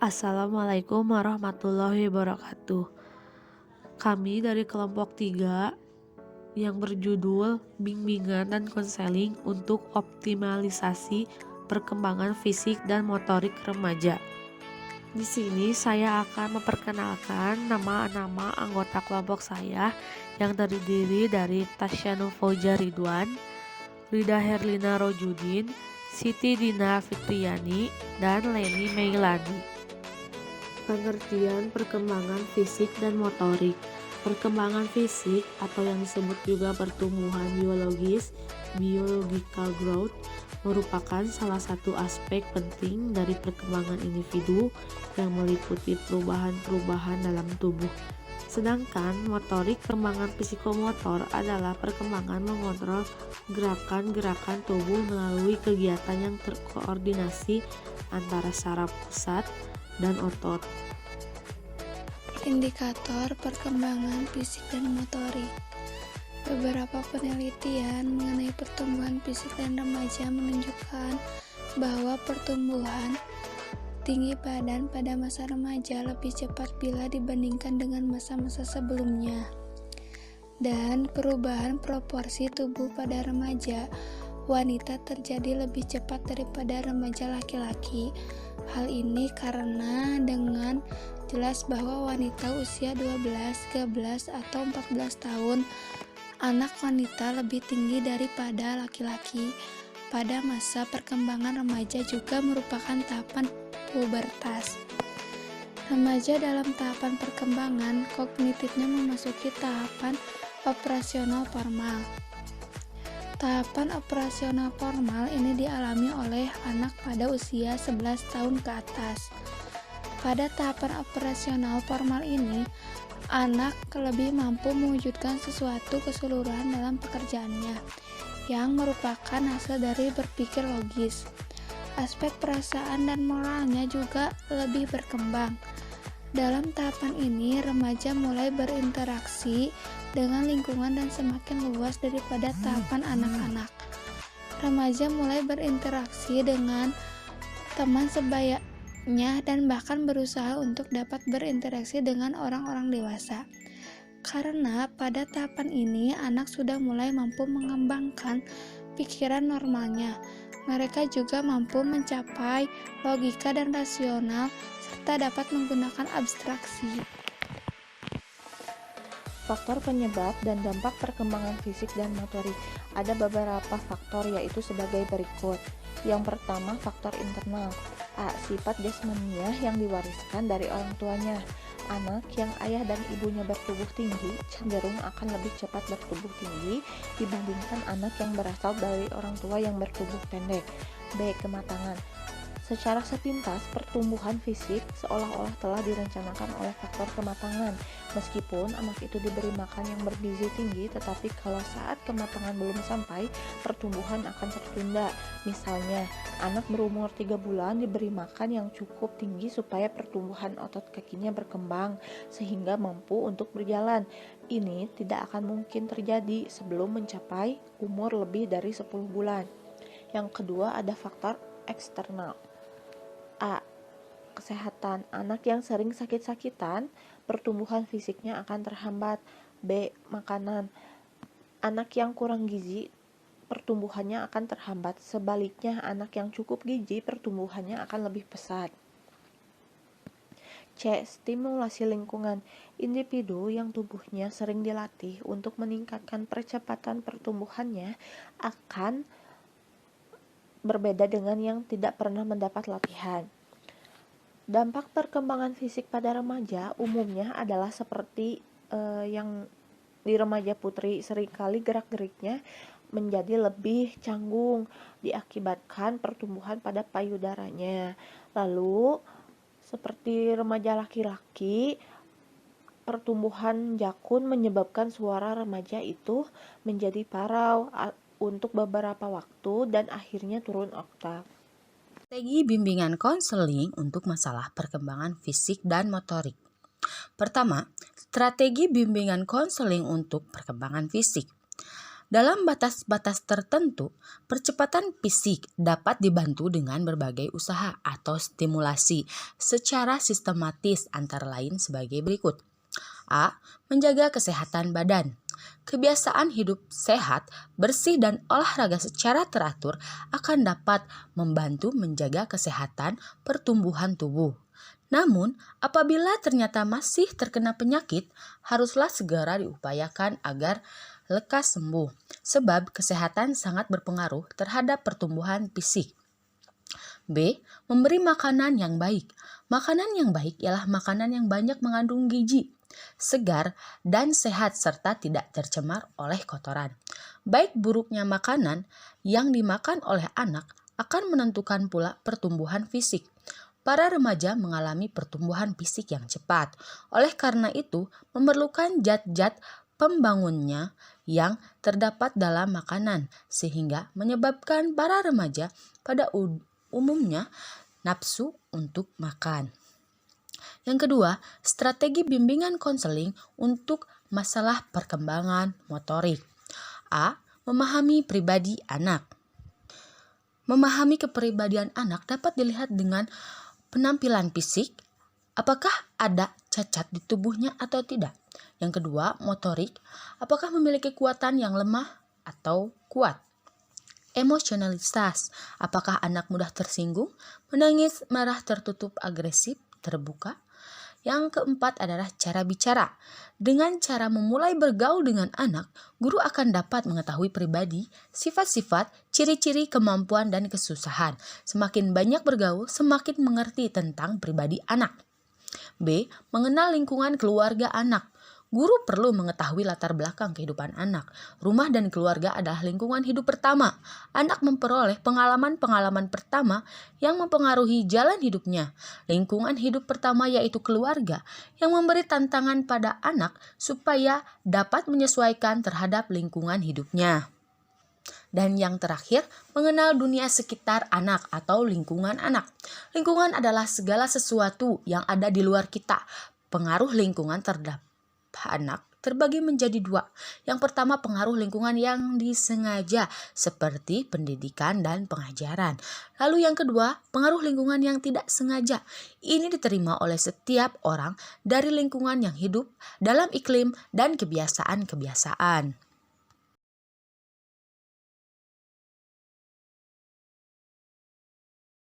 Assalamualaikum warahmatullahi wabarakatuh. Kami dari kelompok 3 yang berjudul Bimbingan dan Konseling untuk Optimalisasi Perkembangan Fisik dan Motorik Remaja. Di sini saya akan memperkenalkan nama-nama anggota kelompok saya yang terdiri dari Tasya Nufauja Ridwan, Rida Herlina Rojudin, Siti Dina Fitriani, dan Leni Meilani. Pengertian perkembangan fisik dan motorik. Perkembangan fisik atau yang disebut juga pertumbuhan biologis, biological growth, merupakan salah satu aspek penting dari perkembangan individu yang meliputi perubahan-perubahan dalam tubuh. Sedangkan motorik, perkembangan psikomotor adalah perkembangan mengontrol gerakan-gerakan tubuh melalui kegiatan yang terkoordinasi antara saraf pusat dan otot. Indikator perkembangan fisik dan motorik. Beberapa penelitian mengenai pertumbuhan fisik dan remaja menunjukkan bahwa pertumbuhan tinggi badan pada masa remaja lebih cepat bila dibandingkan dengan masa-masa sebelumnya. Dan perubahan proporsi tubuh pada remaja wanita terjadi lebih cepat daripada remaja laki-laki. Hal ini karena dengan jelas bahwa wanita usia 12, 13, atau 14 tahun, anak wanita lebih tinggi daripada laki-laki. Pada masa perkembangan remaja juga merupakan tahapan pubertas. Remaja dalam tahapan perkembangan kognitifnya memasuki tahapan operasional formal. Tahapan operasional formal ini dialami oleh anak pada usia 11 tahun ke atas. Pada tahapan operasional formal ini, anak lebih mampu mewujudkan sesuatu keseluruhan dalam pekerjaannya, yang merupakan hasil dari berpikir logis. Aspek perasaan dan moralnya juga lebih berkembang. Dalam tahapan ini, remaja mulai berinteraksi dengan lingkungan dan semakin luas daripada tahapan anak-anak. Remaja mulai berinteraksi dengan teman sebayanya dan bahkan berusaha untuk dapat berinteraksi dengan orang-orang dewasa. Karena pada tahapan ini, anak sudah mulai mampu mengembangkan pikiran normalnya. Mereka juga mampu mencapai logika dan rasional serta dapat menggunakan abstraksi. Faktor penyebab dan dampak perkembangan fisik dan motorik. Ada beberapa faktor, yaitu sebagai berikut. Yang pertama, faktor internal. A. Sifat jasmania yang diwariskan dari orang tuanya. Anak yang ayah dan ibunya bertubuh tinggi cenderung akan lebih cepat bertubuh tinggi dibandingkan anak yang berasal dari orang tua yang bertubuh pendek. B. Kematangan. Secara sepintas, pertumbuhan fisik seolah-olah telah direncanakan oleh faktor kematangan. Meskipun anak itu diberi makan yang bergizi tinggi, tetapi kalau saat kematangan belum sampai, pertumbuhan akan tertunda. Misalnya, anak berumur 3 bulan diberi makan yang cukup tinggi supaya pertumbuhan otot kakinya berkembang, sehingga mampu untuk berjalan. Ini tidak akan mungkin terjadi sebelum mencapai umur lebih dari 10 bulan. Yang kedua, ada faktor eksternal. A. Kesehatan. Anak yang sering sakit-sakitan, pertumbuhan fisiknya akan terhambat. B. Makanan. Anak yang kurang gizi, pertumbuhannya akan terhambat. Sebaliknya, anak yang cukup gizi, pertumbuhannya akan lebih pesat. C. Stimulasi lingkungan. Individu yang tubuhnya sering dilatih untuk meningkatkan percepatan pertumbuhannya akan berbeda dengan yang tidak pernah mendapat latihan. Dampak perkembangan fisik pada remaja umumnya adalah seperti yang di remaja putri, seringkali gerak-geriknya menjadi lebih canggung diakibatkan pertumbuhan pada payudaranya. Lalu seperti remaja laki-laki, pertumbuhan jakun menyebabkan suara remaja itu menjadi parau untuk beberapa waktu dan akhirnya turun oktav. Strategi bimbingan konseling untuk masalah perkembangan fisik dan motorik. Pertama, strategi bimbingan konseling untuk perkembangan fisik. Dalam batas-batas tertentu, percepatan fisik dapat dibantu dengan berbagai usaha atau stimulasi secara sistematis antara lain sebagai berikut. A. Menjaga kesehatan badan. Kebiasaan hidup sehat, bersih, dan olahraga secara teratur akan dapat membantu menjaga kesehatan pertumbuhan tubuh. Namun, apabila ternyata masih terkena penyakit, haruslah segera diupayakan agar lekas sembuh, sebab kesehatan sangat berpengaruh terhadap pertumbuhan fisik. B. Memberi makanan yang baik. Makanan yang baik ialah makanan yang banyak mengandung gizi, segar, dan sehat serta tidak tercemar oleh kotoran. Baik buruknya makanan yang dimakan oleh anak akan menentukan pula pertumbuhan fisik. Para remaja mengalami pertumbuhan fisik yang cepat. Oleh karena itu, memerlukan zat-zat pembangunnya yang terdapat dalam makanan, sehingga menyebabkan para remaja pada umumnya nafsu untuk makan. Yang kedua, strategi bimbingan konseling untuk masalah perkembangan motorik. A. Memahami pribadi anak. Memahami kepribadian anak dapat dilihat dengan penampilan fisik, apakah ada cacat di tubuhnya atau tidak. Yang kedua, motorik, apakah memiliki kekuatan yang lemah atau kuat. Emosionalitas, apakah anak mudah tersinggung, menangis, marah, tertutup, agresif, terbuka. Yang keempat adalah cara bicara. Dengan cara memulai bergaul dengan anak, guru akan dapat mengetahui pribadi, sifat-sifat, ciri-ciri, kemampuan, dan kesusahan. Semakin banyak bergaul, semakin mengerti tentang pribadi anak. B. Mengenal lingkungan keluarga anak. Guru perlu mengetahui latar belakang kehidupan anak. Rumah dan keluarga adalah lingkungan hidup pertama. Anak memperoleh pengalaman-pengalaman pertama yang mempengaruhi jalan hidupnya. Lingkungan hidup pertama yaitu keluarga yang memberi tantangan pada anak supaya dapat menyesuaikan terhadap lingkungan hidupnya. Dan yang terakhir, mengenal dunia sekitar anak atau lingkungan anak. Lingkungan adalah segala sesuatu yang ada di luar kita. Pengaruh lingkungan terhadap anak terbagi menjadi dua. Yang pertama, pengaruh lingkungan yang disengaja seperti pendidikan dan pengajaran. Lalu yang kedua, pengaruh lingkungan yang tidak sengaja. Ini diterima oleh setiap orang dari lingkungan yang hidup dalam iklim dan kebiasaan-kebiasaan.